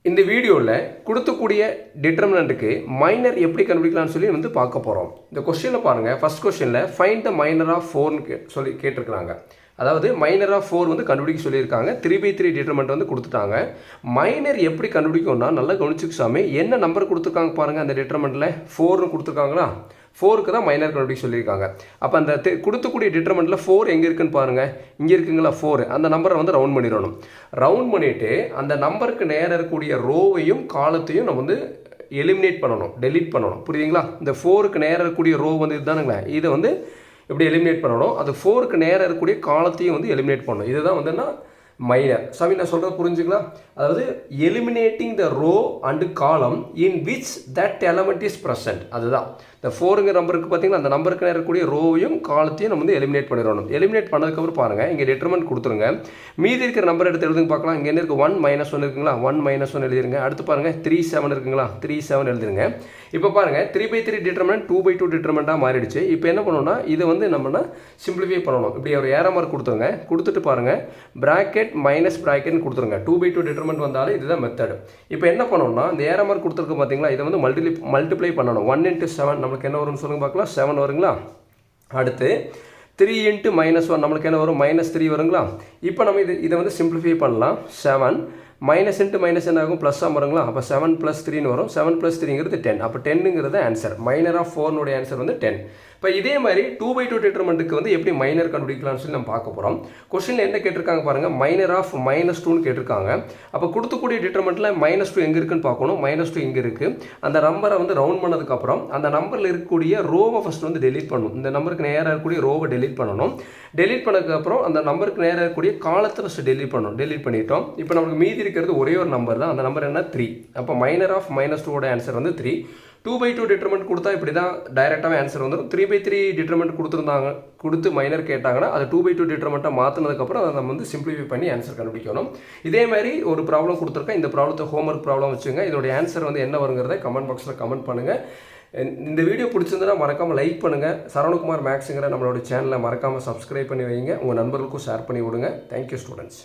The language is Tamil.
இந்த வீடியோவில் கொடுக்கக்கூடிய டிட்டர்மினண்ட்டுக்கு மைனர் எப்படி கண்டுபிடிக்கலாம்னு சொல்லி வந்து பார்க்க போகிறோம். இந்த கொஸ்டினில் பாருங்கள், ஃபர்ஸ்ட் கொஸ்டினில் ஃபைண்ட் த மைனர் ஆஃப் 4ன்னு சொல்லி கேட்டிருக்கிறாங்க. அதாவது மைனர் ஆஃப் 4 வந்து கண்டுபிடிக்க சொல்லியிருக்காங்க. 3/3 டிட்டர்மெண்ட் வந்து கொடுத்துட்டாங்க. மைனர் எப்படி கண்டுபிடிக்கும்னா நல்லா கவனிச்சுக்கு சாமி, என்ன நம்பர் கொடுத்துருக்காங்க பாருங்கள். அந்த டிட்டர்மெண்ட்டில் 4ன்னு கொடுத்துருக்காங்களா, 4க்கு தான் மைனர் கண்டுபிடிக்க சொல்லியிருக்காங்க. அப்போ அந்த கொடுக்கக்கூடிய டிட்டர்மெண்ட்டில் 4 எங்கே இருக்குன்னு பாருங்கள். இங்கே இருக்குங்களா 4, அந்த நம்பரை வந்து ரவுண்ட் பண்ணிடணும். ரவுண்ட் பண்ணிவிட்டு அந்த நம்பருக்கு நேரம் இருக்கக்கூடிய ரோவையும் காலத்தையும் நம்ம வந்து எலிமினேட் பண்ணணும், டெலீட் பண்ணணும். புரியுதுங்களா? இந்த 4க்கு நேரம் இருக்கக்கூடிய ரோ வந்து இதுதானுங்களே, இதை வந்து இப்படி எலிமினேட் பண்ணணும். அது 4க்கு நேரம் இருக்கக்கூடிய காலத்தையும் வந்து எலிமினேட் பண்ணணும். இதுதான் வந்துன்னா மைனர். சாமி நான் சொல்கிறது புரிஞ்சுக்கலாம். அதாவது eliminating the row and column in which that element is present. அதுதான் இந்த 4ங்கிற நம்பருக்கு பார்த்தீங்கன்னா அந்த நம்பருக்கு நேரக்கூடிய ரோவையும் காலத்தையும் நம்ம வந்து எலிமினேட் பண்ணிடணும். எலிமினேட் பண்ணதுக்கப்புறம் பாருங்கள், இங்கே டிட்டர்மெண்ட் கொடுத்துருங்க. மீதி இருக்கிற நம்பர் எடுத்து எழுதுங்க பார்க்கலாம். இங்கே என்ன இருக்குது, 1 - 1 இருக்குங்களா, 1 - 1 எழுதிருங்க. அடுத்து பாருங்கள் 3 7 இருக்குங்களா, 3 7 எழுதிருங்க. இப்போ பாருங்கள் 3/3 டிட்டர்மெண்ட் 2/2 டிட்டர்மெண்ட்டாக மாறிடுச்சு. இப்போ என்ன பண்ணணும்னா இதை வந்து நம்ம சிம்பிளிஃபை பண்ணணும். இப்படி ஒரு ஏரோ மார்க் கொடுத்துருங்க. கொடுத்துட்டு பாருங்கள் பிராக்கெட் மைனஸ் பிராக்கெட்னு கொடுத்துருங்க. 2/2 டிட்டர்மெண்ட் வந்தாலும் இதுதான் மெத்தட். இப்போ என்ன பண்ணணும்னா இந்த ஏரோ மார்க் கொடுத்துருக்கு பார்த்தீங்களா, இதை வந்து மல்டிப்ளை பண்ணணும். 1 × 7 நம்மளுக்கு என்ன வரும்னு சொல்லுங்க பார்க்கலாம், 7 வருங்களா. அடுத்து 3 × -1 நம்மளுக்கு என்ன வரும், -3 வருங்களா. இப்போ நம்ம இதை வந்து சிம்பிளிஃபை பண்ணலாம். 7 மைனஸ் இன்ட்டு மைனஸ் என்ன ஆகும், ப்ளஸ்ஸாக வருங்களா. அப்போ 7 + 3ன்னு வரும். 7 + 3ங்கிறது 10. அப்போ 10ங்கிறது ஆன்சர். மைனர் ஆஃப் 4னுடைய ஆன்சர் வந்து 10. இப்போ இதே மாதிரி 2/2 டிட்டர்மெண்ட்டுக்கு வந்து எப்படி மைனர் கண்டுபிடிக்கலாம்னு சொல்லி நம்ம பார்க்க போகிறோம். கொஸ்டினில் என்ன கேட்டிருக்காங்க பாருங்கள், மைனர் ஆஃப் -2ன்னு கேட்டிருக்காங்க. அப்போ கொடுக்கக்கூடிய டிட்டர்மெண்ட்டில் -2 எங்கே இருக்குன்னு பார்க்கணும். -2 இங்கே இருக்குது. அந்த நம்பரை வந்து ரவுண்ட் பண்ணதுக்கப்புறம் அந்த நம்பரில் இருக்கக்கூடிய ரோவை ஃபஸ்ட் வந்து டெலீட் பண்ணணும். இந்த நம்பருக்கு நேராக இருக்கக்கூடிய ரோவை டெலீட் பண்ணணும். டெலீட் பண்ணதுக்கப்புறம் அந்த நம்பருக்கு நேராக இருக்கக்கூடிய காலத்தை ஃபஸ்ட்டு டெலீட் பண்ணணும். டெலீட் பண்ணிட்டோம். இப்போ நமக்கு மீதி இருக்கிறது ஒரே ஒரு நம்பர் தான். அந்த நம்பர் என்ன, 3. அப்போ மைனர் ஆஃப் -2வோட ஆன்சர் வந்து 3. 2/2 டிட்டர்மெண்ட் கொடுத்தா இப்படி தான் டைரெக்டாகவே ஆன்சர் வந்துடும். 3/3 டிட்டர்மெண்ட் கொடுத்து மைனர் கேட்டாங்கன்னா அது 2/2 டிட்டர்மெண்ட்டாக மாற்றினதுக்கப்புறம் அதை நம்ம வந்து சிம்பிளிஃபை பண்ணி ஆன்சர் கண்டுபிடிக்கணும். இதே மாதிரி ஒரு ப்ராப்ளம் கொடுத்துருக்கேன். இந்த ப்ராப்ளத்தை ஹோம்ஒர்க் ப்ராப்ளம் வச்சுங்க. இதோடைய ஆன்சர் வந்து என்ன வருங்கிறத கமெண்ட் பாக்ஸில் கமெண்ட் பண்ணுங்கள். இந்த வீடியோ பிடிச்சிருந்தனா மறக்காமல் லைக் பண்ணுங்கள். சரவணகுமார் மேக்ஸுங்கிற நம்மளோட சேனலை மறக்காமல் சப்ஸ்கிரைப் பண்ணி வைங்க. உங்கள் நண்பர்களுக்கும் ஷேர் பண்ணி விடுங்க. Thank you students.